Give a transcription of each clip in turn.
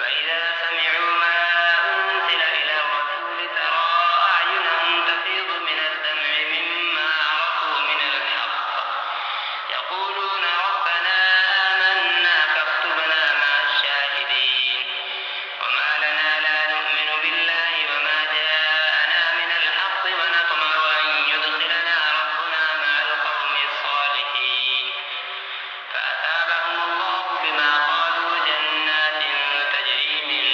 وإذا سمعوا ما أنزل إلى الرسول ترى أعينهم تفيض من الدمع مما عرفوا من الحق يقولون ربنا آمنا فاكتبنا مع الشاهدين وما لنا لا نؤمن بالله وما جاءنا من الحق ونطمع أن يدخلنا ربنا مع القوم الصالحين فأثابهم الله بما قالوا جنات تجري من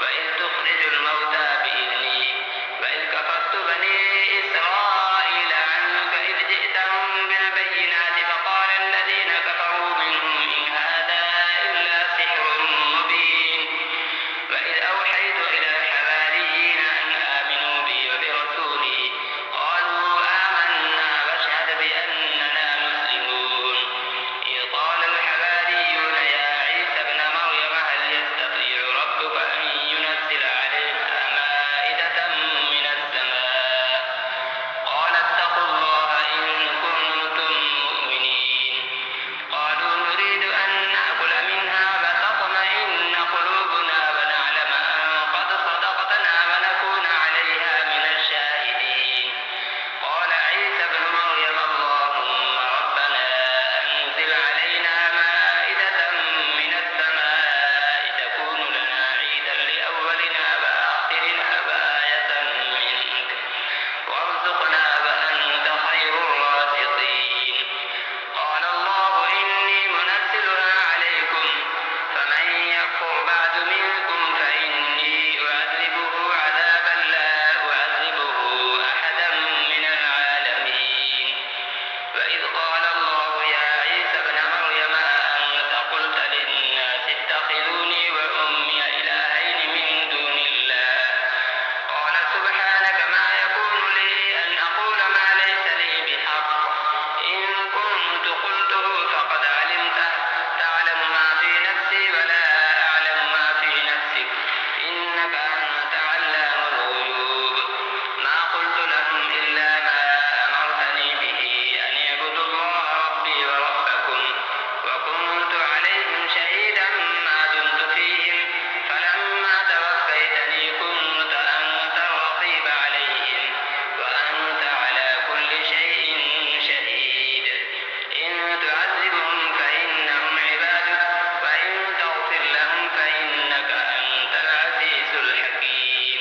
وإذ تخرج الموتى بإذني وإذ كفرت بني إسرائيل عنك إذ جئتهم بالبينات فقال الذين كفروا منهم إن هذا إلا سحر مبين وإذ أوحيت إلى الحواريين أن آمنوا بي وبرسولي قالوا آمنا واشهد بأننا مسلمون إذ قال الحواريون يا عيسى ابن مريم هل يستطيع ربك أن ينزل علينا مائدة من السماء قال اتقوا الله إن كنتم مؤمنين قالوا نريد أن نأكل منها فتطمئن قلوبنا ونعلم أن قد صدقتنا ونكون عليها من الشاهدين قال عيسى ابن مريم اللهم ربنا أنزل علينا مائدة من السماء تكون لنا عيدا لأولنا وآخرنا وآية منك وارزقنا وأنت خير الرازقين قال الله إني منزلها عليكم فمن يكفر بعد منكم فإني أعذبه عذابا لا أعذبه أحدا من العالمين وإذ قال الله يا عيسى ابن مريم أأنت قلت للناس اتخذوني وأمي إلهين من دون الله قال سبحانك ما يكون لي أن أقول ما ليس لي بحق إن كنت قلته فقد علمته تعلم ما في نفسي ولا أعلم ما في نفسك إنك أنت علام الغيوب ما قلت لهم إلا ما أمرتني به أن اعبدوا الله ربي وربكم وكنت عليهم شهيدا ما دمت فيهم فلما توفيتني كنت أنت الرقيب عليهم وأنت على كل شيء شهيد إن تعذبهم فإنهم عبادك وإن تغفر لهم فإنك أنت العزيز الحكيم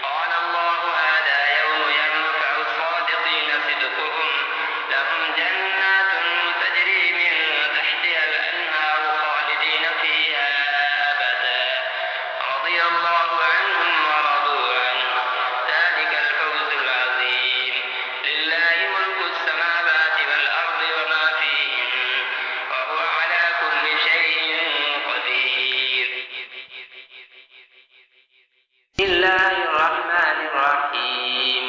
قال الله هذا يوم ينفع الصادقين صدقهم لهم جنات تجري من تحتها الأنهار خالدين فيها أبدا رضي الله عنهم ورضوا عنه ذلك الفوز العظيم لله ملك السماوات والأرض وما فيهن وهو على كل شيء قدير بسم الله الرحمن الرحيم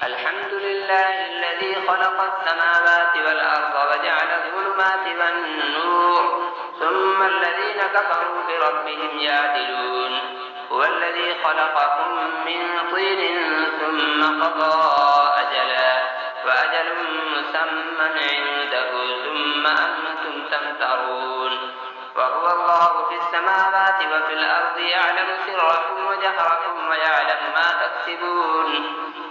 الحمد لله الذي خلق السماوات والأرض وجعل الظلمات والنور ثم الذين كفروا بربهم يعدلون هو الذي خلقكم من طين ثم قضى أجلا وأجل مسمى عنده ثم أنتم تمترون وهو الله في السماوات وفي الأرض يعلم سركم وجهركم ويعلم ما تكسبون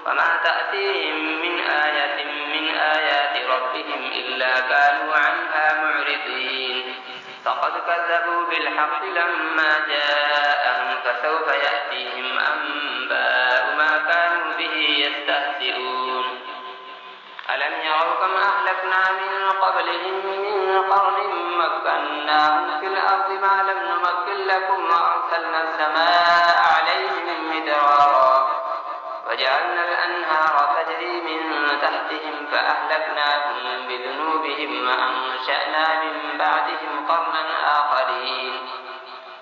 وما تأتيهم من آية من آيات ربهم إلا كانوا عنها معرضين فقد كذبوا بالحق لما جاءهم فسوف يأتيهم أنباء ما كانوا به يستهزئون ألم يروا كم أهلكنا من قبلهم من قرن مكناهم في الأرض ما لم نمكن لكم وأرسلنا السماء عليهم مدرارا وجعلنا الأنهار تجري من تحتهم فأهلكناهم بذنوبهم وأنشأنا من بعدهم قرنا آخرين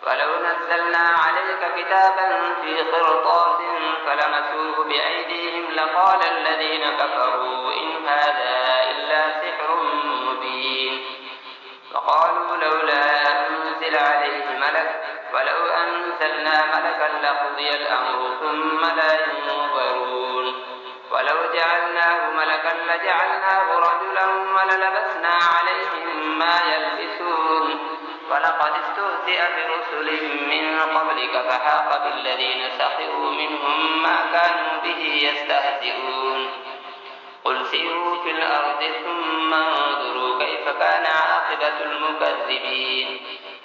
ولو نزلنا عليك كتابا في قرطاس فلمسوه بأيديهم لقال الذين كفروا إن هذا إلا سحر مبين وقالوا لولا أنزل عليه ملك ولو أنزلنا ملكا لقضي الأمر ثم لا ينظرون ولو جعلناه ملكا لجعلناه رجلا وللبسنا عليهم ما يلبسون ولقد استهزئ برسل من قبلك فحاق بالذين سخروا منهم ما كانوا به يستهزئون قل سيروا في الأرض ثم انظروا كيف كان عاقبة المكذبين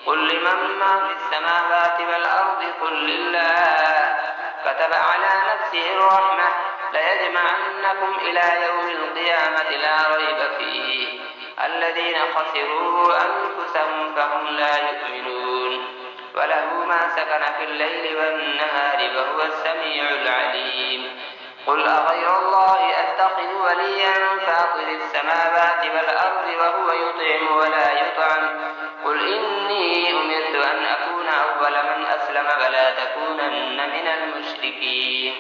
قل لمن ما في السماوات والأرض قل لله كتب على نفسه الرحمة ليجمعنكم إلى يوم القيامة لا ريب فيه الذين خسروا أنفسهم فهم لا يؤمنون وله ما سكن في الليل والنهار وهو السميع العليم. قل أغير الله أتخذ وليا فاطر السماوات والأرض وهو يطعم ولا يطعم. قل إني أمرت أن أكون أول من أسلم ولا تكونن من المشركين.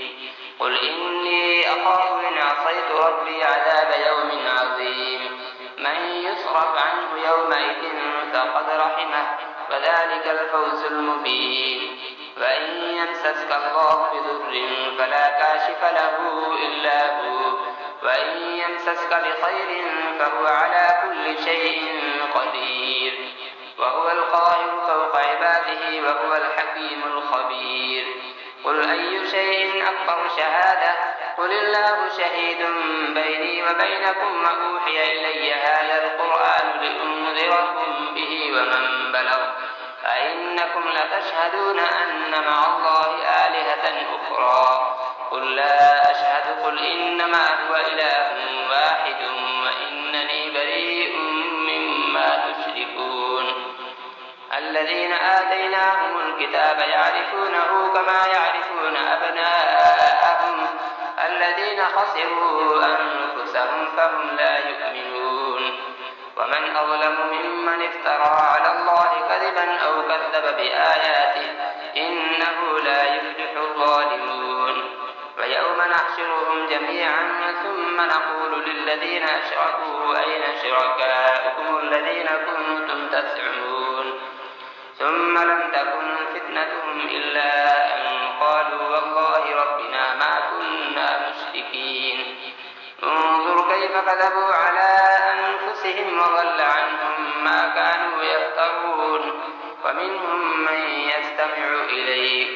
قل إني أخاف إن عصيت ربي عذاب يوم عظيم. من يصرف عنه يومئذ فقد رحمه وذلك الفوز المبين. وإن يمسسك الله بضر فلا كاشف له إلا هو وإن يمسسك بخير فهو على كل شيء قدير وهو القاهر فوق عباده وهو الحكيم الخبير. قل أي شيء أكبر شهادة قل الله شهيد بيني وبينكم وأوحي إلي هذا القرآن لأنذركم به ومن بلغ أئنكم لتشهدون أن مع الله آلهة أخرى قل لا أشهد قل إنما هو إله واحد وإنني بريء مما تشركون. الذين آتيناهم الكتاب يعرفونه كما يعرفون أبناءهم الذين خسروا أنفسهم فهم لا يؤمنون. ومن أظلم ممن افترى على الله كذبا أو كذب بآياته إنه لا يفلح الظالمون. ويوم نحشرهم جميعا ثم نقول للذين أشركوا أين شركاؤكم الذين كنتم تزعمون ثم لم تكن فتنتهم إلا أن قالوا والله ربنا ما كنا مشركين. انظر كيف كذبوا على أنفسهم وضل عنهم ما كانوا يفترون. ومنهم من يستمع إليك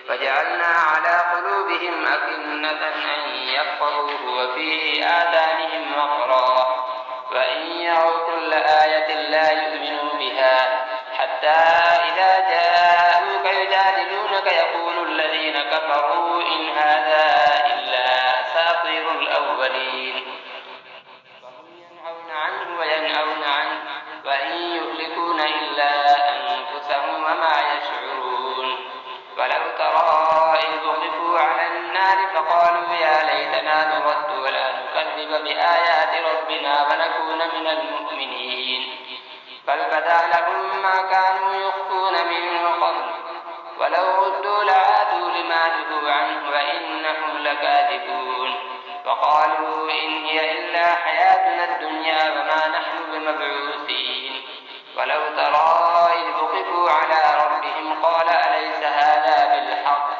فجعلنا على قلوبهم أكنة أن يفقهوه وفي آذانهم وقرا وإن يروا كل آية لا يؤمنوا بها حتى إذا جاءوك يجادلونك يقول الذين كفروا إن هذا إلا أساطير الأولين. وهم ينهون عنه وينأون عنه وإن يهلكون إلا أنفسهم وما يشعرون. ولو ترى إذ وقفوا على النار فقالوا يا ليتنا نرد ولا نكذب بآيات ربنا ونكون من المؤمنين بل بدا لهم ما كانوا يخفون من قبل ولو ردوا لعادوا لما نهوا عنه وإنهم لكاذبون. وقالوا إن هي إلا حياتنا الدنيا وما نحن بمبعوثين. ولو ترى إذ وقفوا على ربهم قال أليس هذا بالحق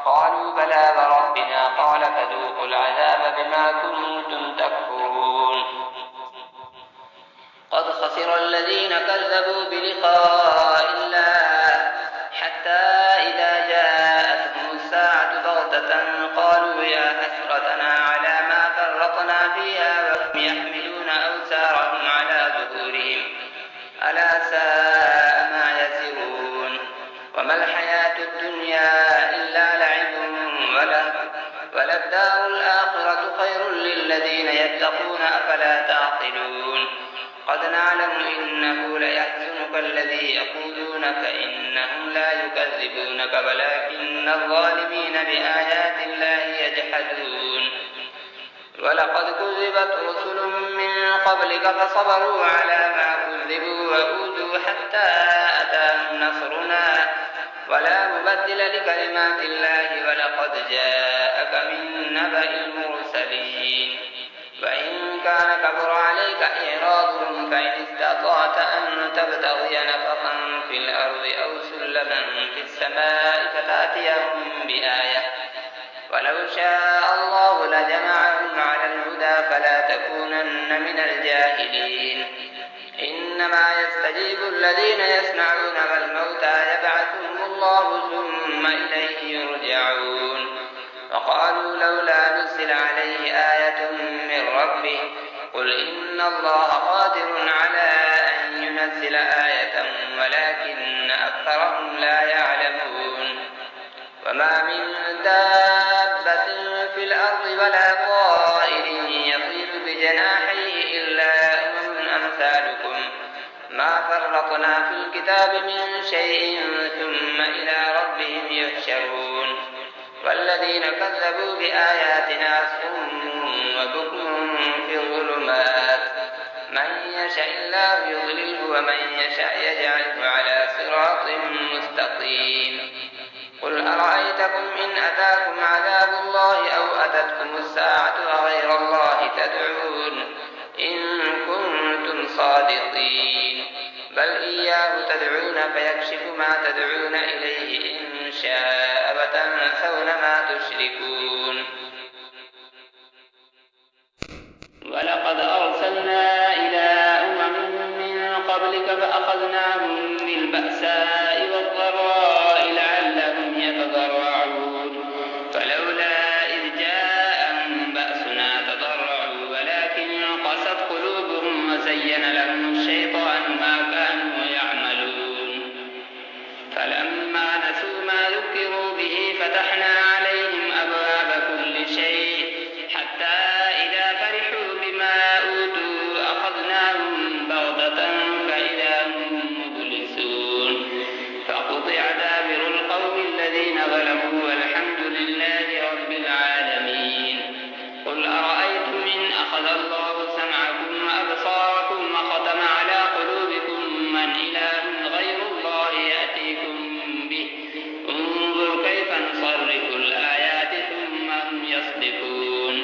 قالوا بلى وربنا قال فذوقوا العذاب بما كنتم تكفرون. قد خسر الذين كذبوا بلقاء الله حتى إذا جاءتهم الساعة بغتة قالوا يا حسرتنا على ما فرطنا فيها وهم يحملون أوزارهم على ظهورهم ألا ساء ما يزرون. وما الحياة الدنيا إلا لعب وللدار الآخرة خير للذين يتقون أفلا تعقلون. قد نعلم إنه ليحزنك الذي يقولون فإنهم لا يكذبونك ولكن الظالمين بآيات الله يجحدون. ولقد كذبت رسل من قبلك فصبروا على ما كذبوا وأوذوا حتى أتاهم نصرنا ولا مبدل لكلمات الله ولقد جاءك من نبأ المرسلين. وإن كان كبر عليك إعراضهم فإن استطعت أن تبتغي نفقا في الأرض أو سلما في السماء فتأتيهم بآية ولو شاء الله لجمعهم على الهدى فلا تكونن من الجاهلين. إنما يستجيب الذين يسمعون والموتى يبعثهم الله ثم إليه يرجعون. وقالوا لولا نزل عليه آية من ربه قل إن الله قادر على أن ينزل آية ولكن أكثرهم لا يعلمون. وما من دابة في الأرض ولا طائر يطير بجناحيه إلا أمم أمثالكم ما فرقنا فرطنا في الكتاب من شيء ثم إلى ربهم يحشرون والذين كذبوا بآياتنا صم وبكم في الظلمات من يشاء الله يضلله ومن يشاء يجعله على صراط مستقيم قل أرأيتكم إن أتاكم عذاب الله أو أتتكم الساعة أغير الله تدعون إن كنتم صادقين بل إياه تدعون فيكشف ما تدعون إليه إن شاء وتنسون ما تشركون ولقد أرسلنا إلى من قبلك فأخذناهم بالبأساء والضراء لعلهم يتضرعون فلولا إذ جاءهم بأسنا تضرعوا ولكن قست قلوبهم وزين لهم الشيطان ما كانوا يعملون فلما نسوا ما ذكروا به فتحنا عليهم أبواب كل شيء حتى إذا فرحوا بما أوتوا أخذناهم بغتة فإذا هم مبلسون فقطع دابر القوم الذين ظلموا والحمد لله رب العالمين قل أرأيتم إن أخذ الله سمعكم وأبصاركم وختم على قلوبكم من إله غير الله يأتيكم به انظر كيف نصرف الآيات ثم هم يصدقون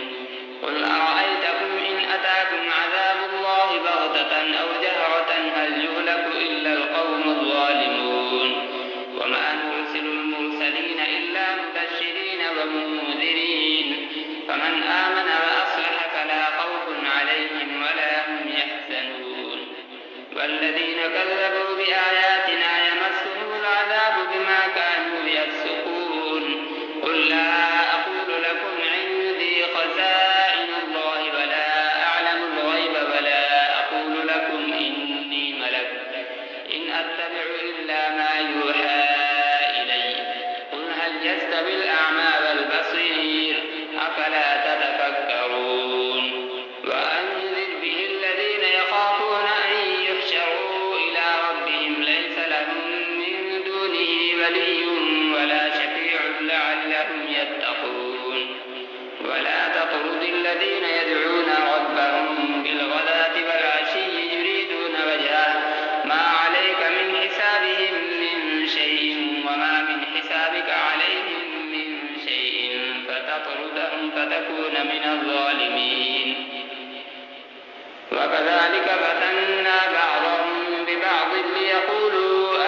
قل أرأيتكم إن أتاكم عذاب الله بغتة أو جهرة هل يهلك إلا القوم الظالمون وما نرسل المرسلين إلا مبشرين ومنذرين فمن آمن وأصلح فلا خوف عليهم ولا هم يحزنون والذين كذبوا بآياتنا يمسهم العذاب بما كانوا يفسقون قل لا أقول لكم عندي خزائن الله ولا أعلم الغيب ولا أقول لكم إني ملك إن أتبع إلا ما يوحى إلي قل هل يستوي الأعمى والبصير أفلا تتفكرون وأنذر به الذين يخافون أن يحشروا إلى ربهم ليس لهم من دونه ولي ولا شفيع لعلهم يتقون ولا تطرد الذين يدعون ربهم بالغداة والعشي يريدون وجهه ما عليك من حسابهم من شيء وما من حسابك عليهم من شيء فتطردهم فتكون من الظالمين وكذلك فتنا بعضهم ببعض ليقولوا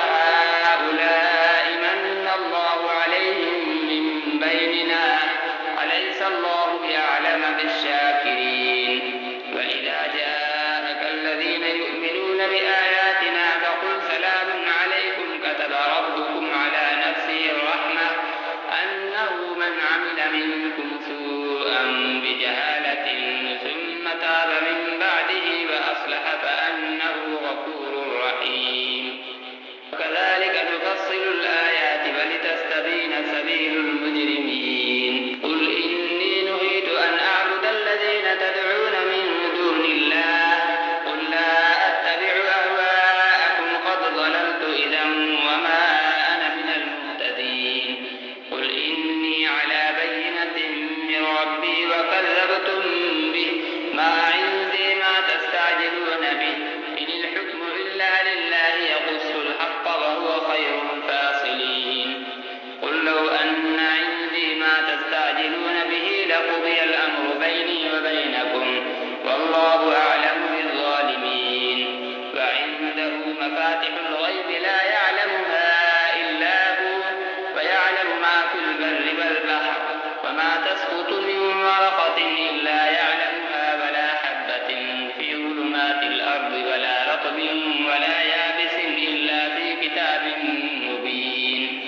هؤلاء من الله عليهم من بيننا أليس الله يعلم بالشاكرين وإذا جاءك الذين يؤمنون بآياتنا فقل سلام عليكم كتب ربكم على نفسه الرحمة أنه من عمل منكم سوءا بجهالة ثم تاب من بعده وأصلح فأنه غفور رحيم وكذلك نفصل الآيات ولتستبين سبيل المجرمين قل إني نهيت أن أعبد الذين تدعون من دون الله قل لا أتبع أهواءكم قد ضللت إذا وما أنا من المهتدين قل إني على بينة من ربي وكذبتم به ما عندي ما تستعجلون به إن الحكم إلا لله يقص الحق وهو خير الفاصلين قل لو أن عندي ما تستعجلون به لقضي الأمر بيني وبينكم والله أعلم بالظالمين وعنده مفاتح الغيب لا يعلمها إلا هو ويعلم ما في البر والبحر وما تسقط من ورقة إلا يعلمها ولا حبة في ظلمات الأرض ولا رطب ولا يابس إلا في كتاب مبين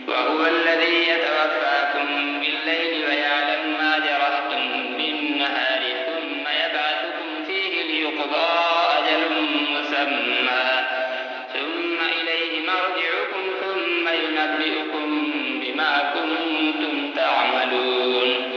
وهو الذي يتوفاكم بالليل ويعلم ما جرحتم بالنهار ثم يبعثكم فيه ليقضى أجل مسمى ثم إليه مرجعكم ثم ينبئكم بما كنتم تعملون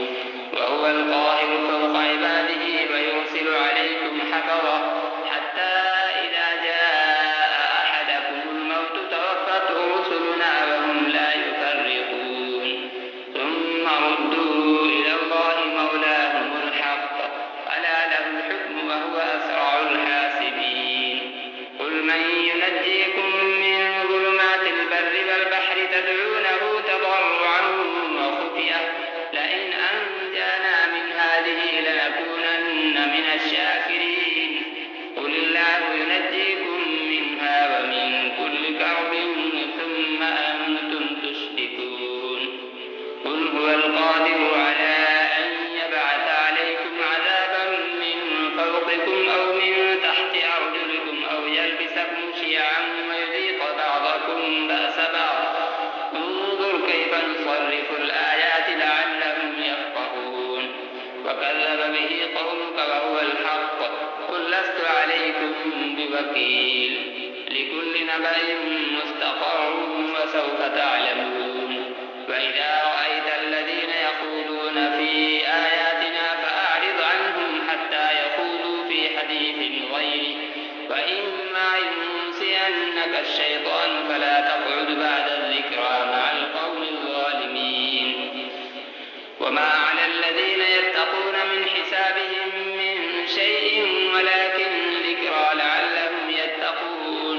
وما على الذين يتقون من حسابهم من شيء ولكن ذكرى لعلهم يتقون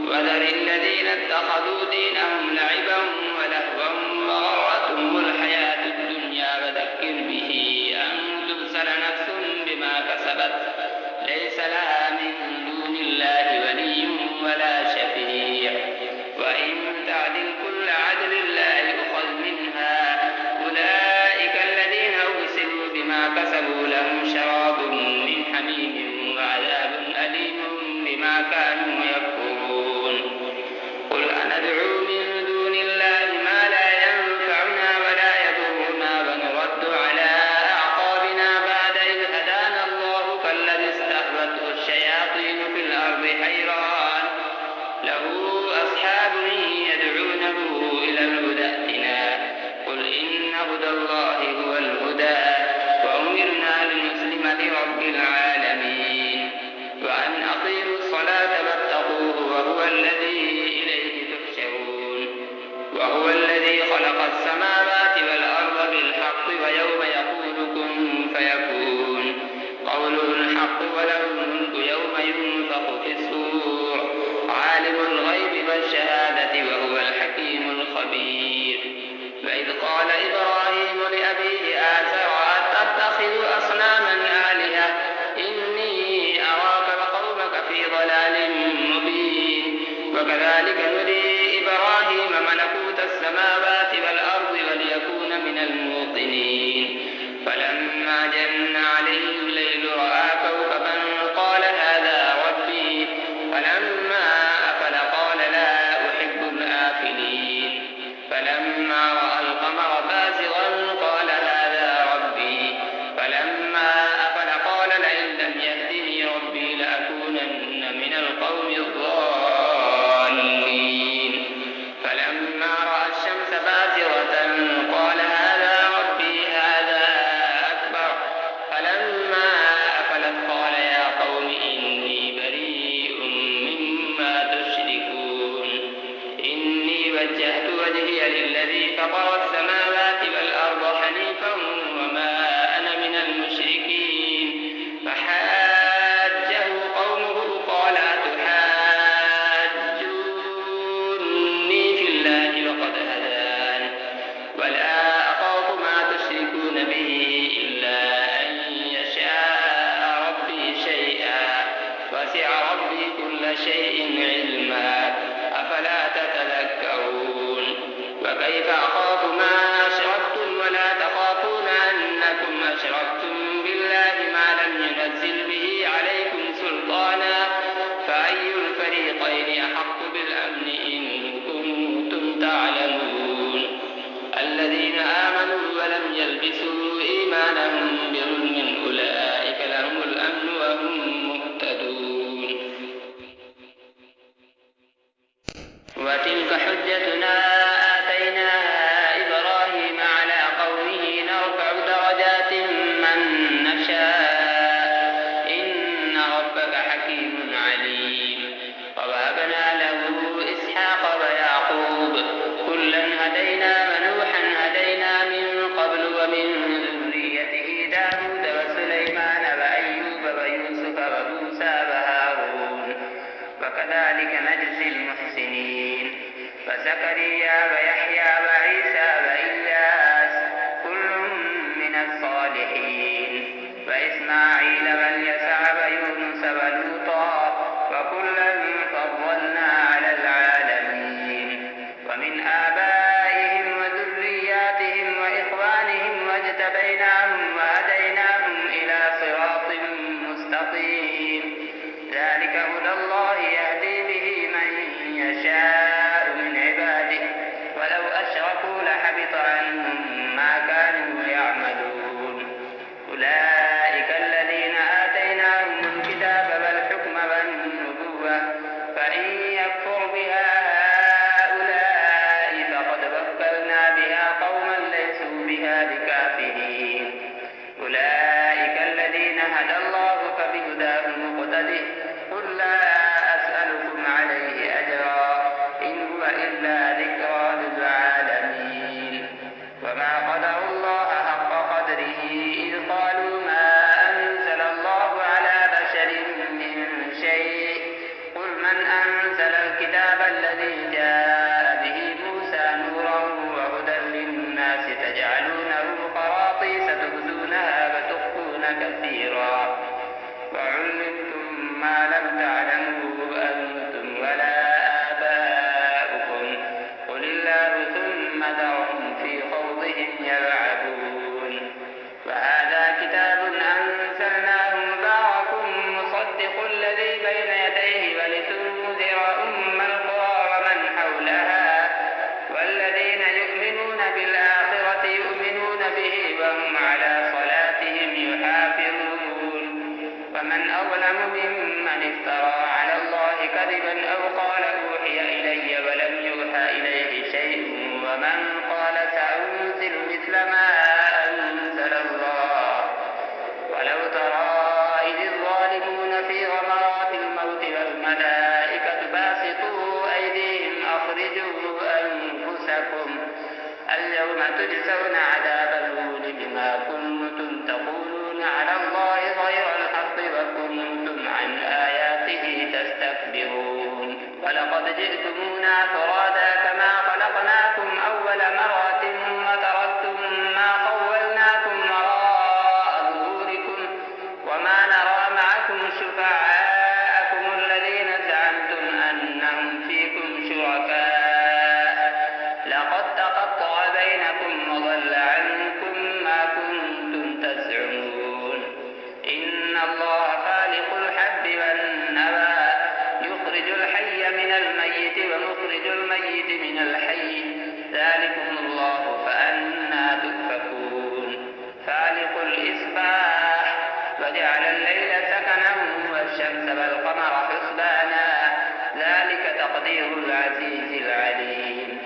وذر الذين اتخذوا دينهم لعبا ولهوا وغرتهم الحياة الدنيا وذكر به أن تبصر نفس بما كسبت ليس لها من دون الله ولي ولا شفيع وإن تعدل كل عدل لا يؤخذ منها أولئك الذين أبصروا بما كسبوا لهم شراب من حميم وعذاب أليم بما كانوا يكفرون قل أندعو من دون الله ما لا ينفعنا ولا يضرنا ونرد على أعقابنا بعد إذ هدانا الله كالذي استهوته الشياطين في الأرض حيران له أصحاب يدعونه إلى الهدى ائتنا قل إن هدى الله هو الهدى وأمرنا لنسلم لرب العالمين وأن أقيموا الصلاة واتقوه وهو الذي إليه تحشرون وهو الذي خلق السماوات والأرض بالحق ويوم يقول كن فيكون قوله الحق وله الملك يوم ينفخ في الصور عالم الغيب والشهادة وهو الحكيم الخبير وإذ قال إبراهيم لأبيه آزر أتتخذ أصناما آلهة إني أراك وقومك في ضلال مبين وكذلك نري إبراهيم ملكوت السماوات والأرض وليكون من الموقنين فلما جن عليه الليل رأى كوكبا قال هذا ربي فلما أفل قال لا أحب الآفلين فلما رأى القمر بازغا قال هذا ربي فلما أفل قال لئن لم يهدني ربي لأكونن من القوم الضالين فلما رأى الشمس بازغة قال هذا ربي هذا أكبر فلما أفلت قال يا قوم إني بريء مما تشركون إني وجهت وجهي للذي فطر السماوات والأرض حنيفا وما أنا من المشركين فحاجه قومه قال أتحاجوني في الله وقد هدان ولا أخاف ما تشركون به إلا أن يشاء ربي شيئا وسع ربي كل شيء علما أفلا تتذكرون وكيف أخاف ما أشركتم ولا تخافون أنكم أشركتم بالله ما لم ينزل به عليكم سلطانا فأي الفريقين أحق بالأمن إن كنتم تعلمون الذين آمنوا ولم يلبسوا إيمانهم بظلم أولئك لهم الأمن وهم مهتدون وتلك حجتنا آتيناها إبراهيم على قومه نرفع درجات من نشاء إن ربك حكيم عليم ووهبنا له إسحاق ويعقوب كلا هدينا ونوحا هدينا من قبل ومن ذريته داود وسليمان وأيوب ويوسف وموسى وهارون وكذلك نجزي المحسنين وزكريا ويحيى وعيسى وإلياس كل من الصالحين وإسماعيل واليسع ويونس ولوطا وكلا فضلنا على العالمين ومن آبائهم وذرياتهم وإخوانهم واجتبيناهم وهديناهم إلى صراط مستقيم ذلك هدى الله يهدي به من يشاء من عباده ولو أشركوا لحبط عنهم ما كانوا يعملون أولئك الذين آتيناهم الكتاب والحكم والنبوة فإن يكفر بها هؤلاء فقد وكلنا بها قوما ليسوا بها بكافرين أولئك الذين هدى الله فبهداه مقتده قل لا أسألكم عليه أجرا إن هو إلا ذكرى للعالمين وما قدروا الله حق تجزون عذاب الهون بما كنتم تقولون على الله غير الحق وكنتم عن آياته تستكبرون ولقد جئتمونا فرادا كما خلقناكم أول مرة وتركتم ما خولناكم وراء ظهوركم وما نرى معكم شفعاءكم الذين زعمتم أنهم فيكم شركاء لقد تقطع بينكم وضل عنكم ما كنتم تزعمون إن الله خالق الحب والنوى يخرج الحي من الميت ومخرج الميت من الحي ذلكم الله فأنى تؤفكون فالق الإصباح وجعل الليل سكنا والشمس والقمر حسبانا ذلك تقدير العزيز العليم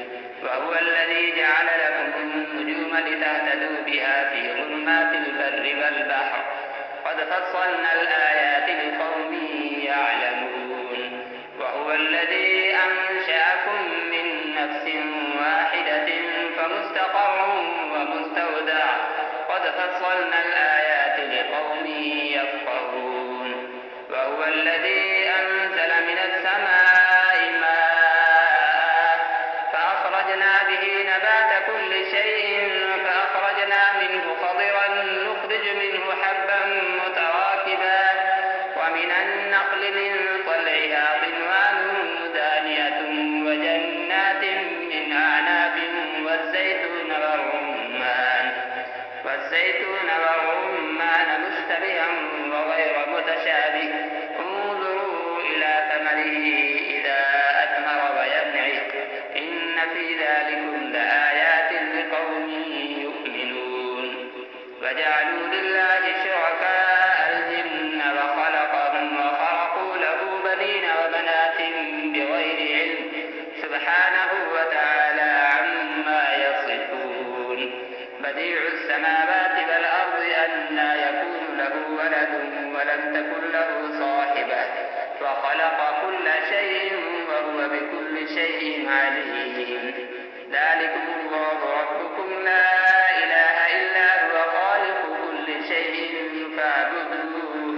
وهو الذي جعل لكم النجوم لتهتدوا بها في ظلمات البر والبحر قد فصلنا الآيات لقوم يعلمون وهو الذي أنشأكم من نفس واحدة فمستقر ومستودع قد فصلنا الآيات لقوم يفقهون وهو الذي أنزل من السماء ماء فأخرجنا به نبات كل شيء فأخرجنا منه خضرا نخرج منه حبا متراكبا ومن النخل من طلعها قنوان دانية وجنات من أعناب والزيتون والرمان مشتبها وغير متشابه انظروا إلى ثمره إذا أثمر وينعه إن في ذلكم لآيات لقوم يؤمنون وجعلوا لله شركاء الجن وخلقهم وخرقوا له بنين وبنات بغير علم سبحانه وتعالى عما يصفون بديع السماوات والأرض أنى يكون له ولد ولم تكن له صاحبة وخلق كل شيء وهو بكل شيء عليم ذلكم الله ربكم لا إله إلا هو خالق كل شيء فاعبدوه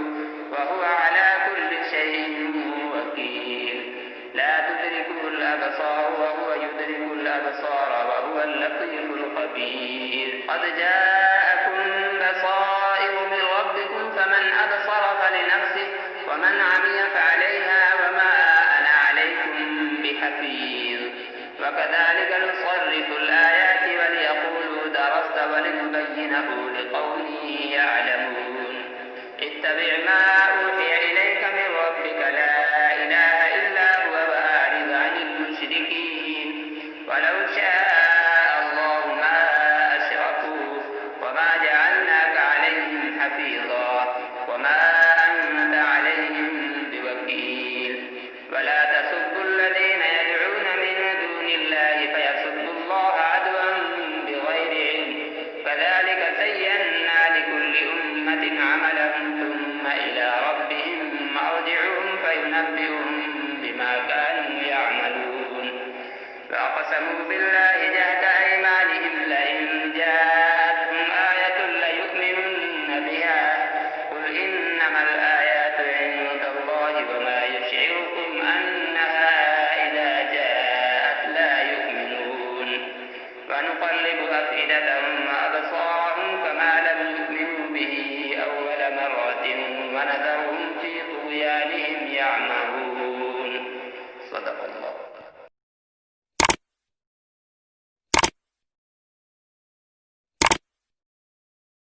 وهو على كل شيء وكيل لا تدركه الأبصار وهو يدرك الأبصار وهو اللطيف الخبير قد جاءكم بصائر من ربكم فمن أبصر فلنفسه ومن عمي فعليها وما أنا عليكم بحفيظ وكذلك نصرف الآيات وليقولوا درست ولنبينه لقوم يعلمون اتبع ما أوحي إليك من ربك لا إله إلا هو وأعرض عن المشركين ولو شاء الله ما أشركوا وما جعلناك عليهم حفيظا وما أنت عليهم بوكيل ولا تسبوا الذين يدعون من دون الله فيسبوا الله عدوا بغير علم كذلك زينا لكل أمة عملهم ثم إلى ربهم مرجعهم فينبئهم بما كانوا يعملون فأقسموا بالله